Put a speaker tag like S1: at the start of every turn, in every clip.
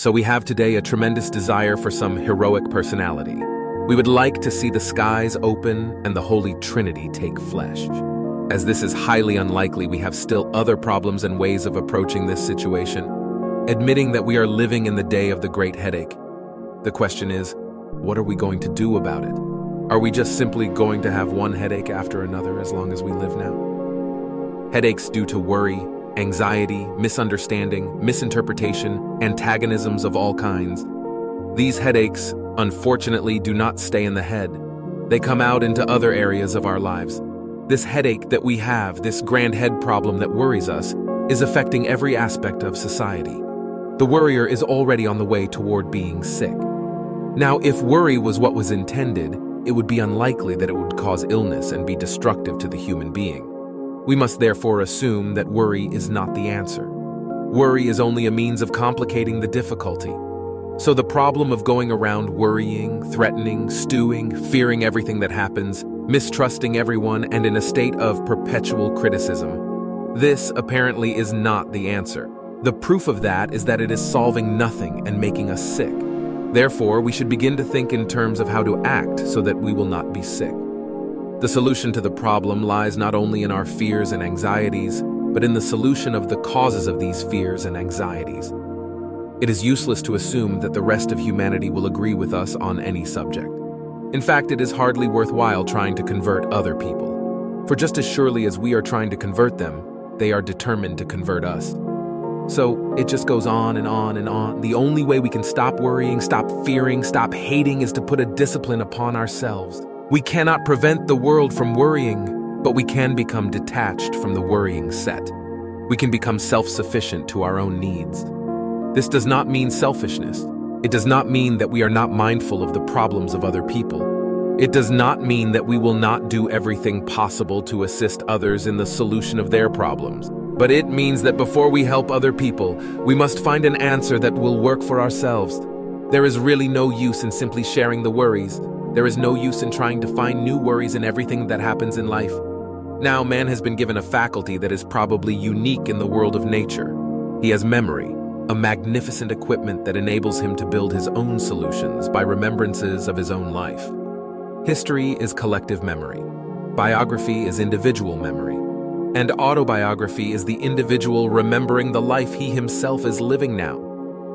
S1: So we have today a tremendous desire for some heroic personality. We would like to see the skies open and the Holy Trinity take flesh. As this is highly unlikely, we have still other problems and ways of approaching this situation. Admitting that we are living in the day of the great headache, the question is, what are we going to do about it? Are we just simply going to have one headache after another as long as we live now? Headaches due to worry, anxiety, misunderstanding, misinterpretation, antagonisms of all kinds. These headaches, unfortunately, do not stay in the head. They come out into other areas of our lives. This headache that we have, this grand head problem that worries us, is affecting every aspect of society. The worrier is already on the way toward being sick. Now, if worry was what was intended, it would be unlikely that it would cause illness and be destructive to the human being. We must therefore assume that worry is not the answer. Worry is only a means of complicating the difficulty. So the problem of going around worrying, threatening, stewing, fearing everything that happens, mistrusting everyone, and in a state of perpetual criticism, this apparently is not the answer. The proof of that is that it is solving nothing and making us sick. Therefore, we should begin to think in terms of how to act so that we will not be sick. The solution to the problem lies not only in our fears and anxieties, but in the solution of the causes of these fears and anxieties. It is useless to assume that the rest of humanity will agree with us on any subject. In fact, it is hardly worthwhile trying to convert other people. For just as surely as we are trying to convert them, they are determined to convert us. So it just goes on and on and on. The only way we can stop worrying, stop fearing, stop hating is to put a discipline upon ourselves. We cannot prevent the world from worrying, but we can become detached from the worrying set. We can become self-sufficient to our own needs. This does not mean selfishness. It does not mean that we are not mindful of the problems of other people. It does not mean that we will not do everything possible to assist others in the solution of their problems. But it means that before we help other people, we must find an answer that will work for ourselves. There is really no use in simply sharing the worries. There is no use in trying to find new worries in everything that happens in life. Now, man has been given a faculty that is probably unique in the world of nature. He has memory, a magnificent equipment that enables him to build his own solutions by remembrances of his own life. History is collective memory. Biography is individual memory. And autobiography is the individual remembering the life he himself is living now.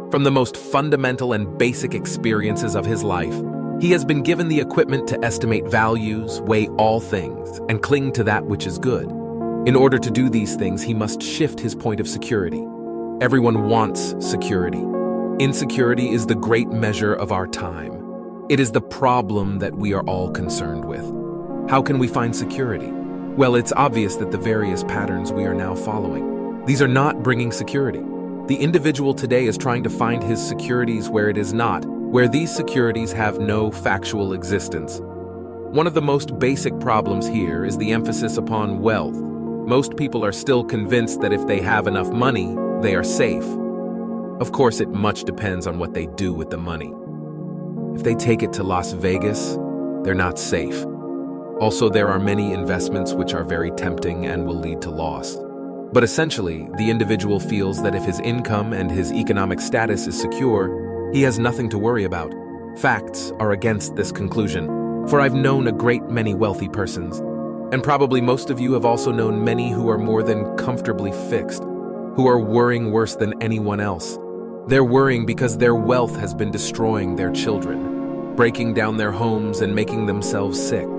S1: From the most fundamental and basic experiences of his life, he has been given the equipment to estimate values, weigh all things, and cling to that which is good. In order to do these things, he must shift his point of security. Everyone wants security. Insecurity is the great measure of our time. It is the problem that we are all concerned with. How can we find security? Well, it's obvious that the various patterns we are now following, these are not bringing security. The individual today is trying to find his securities where it is not, where these securities have no factual existence. One of the most basic problems here is the emphasis upon wealth. Most people are still convinced that if they have enough money, they are safe. Of course, it much depends on what they do with the money. If they take it to Las Vegas, they're not safe. Also, there are many investments which are very tempting and will lead to loss. But essentially, the individual feels that if his income and his economic status is secure, he has nothing to worry about. Facts are against this conclusion, for I've known a great many wealthy persons, and probably most of you have also known many who are more than comfortably fixed, who are worrying worse than anyone else. They're worrying because their wealth has been destroying their children, breaking down their homes and making themselves sick.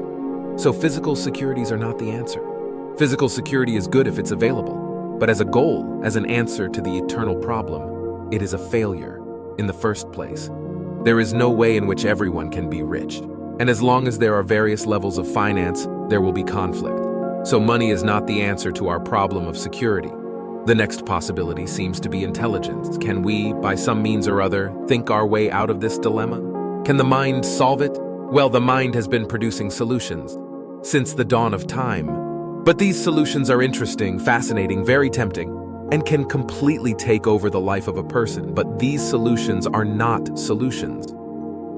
S1: So physical securities are not the answer. Physical security is good if it's available, but as a goal, as an answer to the eternal problem, it is a failure in the first place. There is no way in which everyone can be rich, and as long as there are various levels of finance, there will be conflict. So money is not the answer to our problem of security. The next possibility seems to be intelligence. Can we, by some means or other, think our way out of this dilemma? Can the mind solve it? Well, the mind has been producing solutions since the dawn of time. But these solutions are interesting, fascinating, very tempting, and can completely take over the life of a person. But these solutions are not solutions.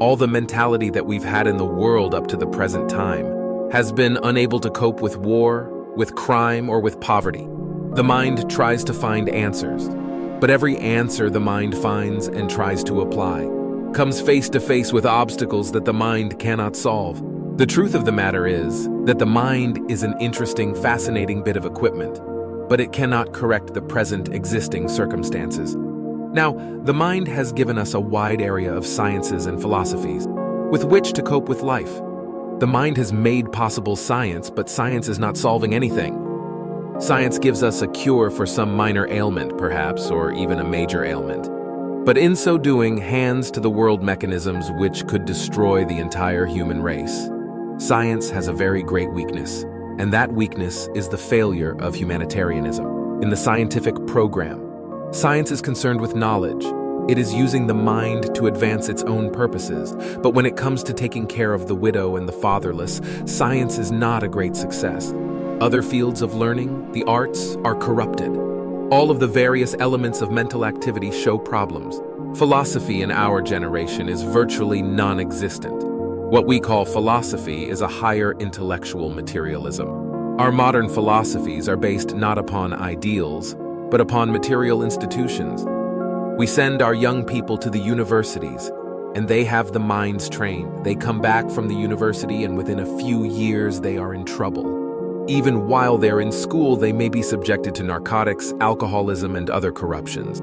S1: All the mentality that we've had in the world up to the present time has been unable to cope with war, with crime, or with poverty. The mind tries to find answers. But every answer the mind finds and tries to apply comes face to face with obstacles that the mind cannot solve. The truth of the matter is that the mind is an interesting, fascinating bit of equipment, but it cannot correct the present existing circumstances. Now, the mind has given us a wide area of sciences and philosophies with which to cope with life. The mind has made possible science, but science is not solving anything. Science gives us a cure for some minor ailment, perhaps, or even a major ailment. But in so doing, hands to the world mechanisms which could destroy the entire human race. Science has a very great weakness, and that weakness is the failure of humanitarianism. In the scientific program, science is concerned with knowledge. It is using the mind to advance its own purposes, but when it comes to taking care of the widow and the fatherless, science is not a great success. Other fields of learning, the arts, are corrupted. All of the various elements of mental activity show problems. Philosophy in our generation is virtually non-existent. What we call philosophy is a higher intellectual materialism. Our modern philosophies are based not upon ideals, but upon material institutions. We send our young people to the universities, and they have the minds trained. They come back from the university, and within a few years, they are in trouble. Even while they're in school, they may be subjected to narcotics, alcoholism, and other corruptions.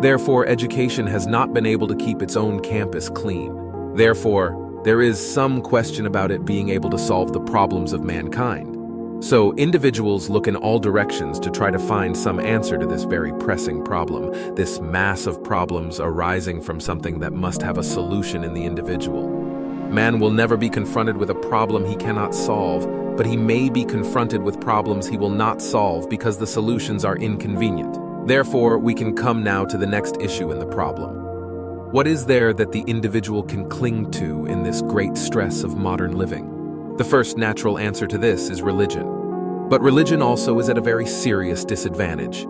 S1: Therefore, education has not been able to keep its own campus clean. Therefore, there is some question about it being able to solve the problems of mankind. So, individuals look in all directions to try to find some answer to this very pressing problem, this mass of problems arising from something that must have a solution in the individual. Man will never be confronted with a problem he cannot solve, but he may be confronted with problems he will not solve because the solutions are inconvenient. Therefore, we can come now to the next issue in the problem. What is there that the individual can cling to in this great stress of modern living? The first natural answer to this is religion. But religion also is at a very serious disadvantage.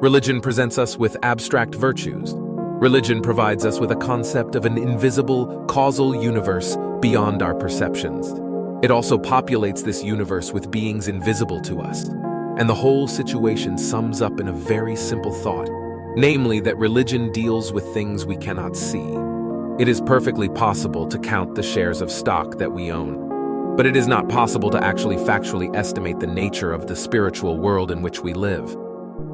S1: Religion presents us with abstract virtues. Religion provides us with a concept of an invisible, causal universe beyond our perceptions. It also populates this universe with beings invisible to us. And the whole situation sums up in a very simple thought, namely that religion deals with things we cannot see. It is perfectly possible to count the shares of stock that we own, but it is not possible to actually factually estimate the nature of the spiritual world in which we live.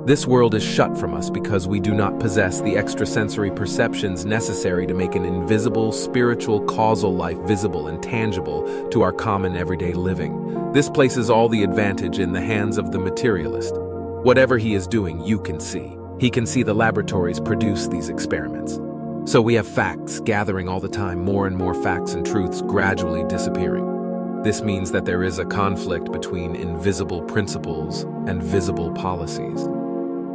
S1: This world is shut from us because we do not possess the extrasensory perceptions necessary to make an invisible, spiritual, causal life visible and tangible to our common everyday living. This places all the advantage in the hands of the materialist. Whatever he is doing, you can see. He can see the laboratories produce these experiments. So we have facts gathering all the time, more and more facts and truths gradually disappearing. This means that there is a conflict between invisible principles and visible policies.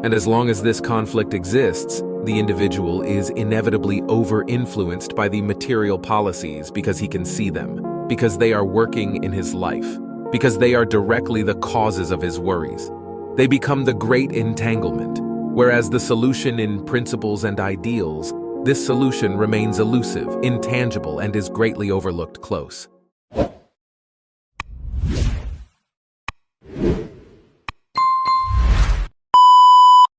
S1: And as long as this conflict exists, the individual is inevitably over-influenced by the material policies because he can see them, because they are working in his life, because they are directly the causes of his worries. They become the great entanglement, whereas the solution in principles and ideals, this solution remains elusive, intangible, and is greatly overlooked close.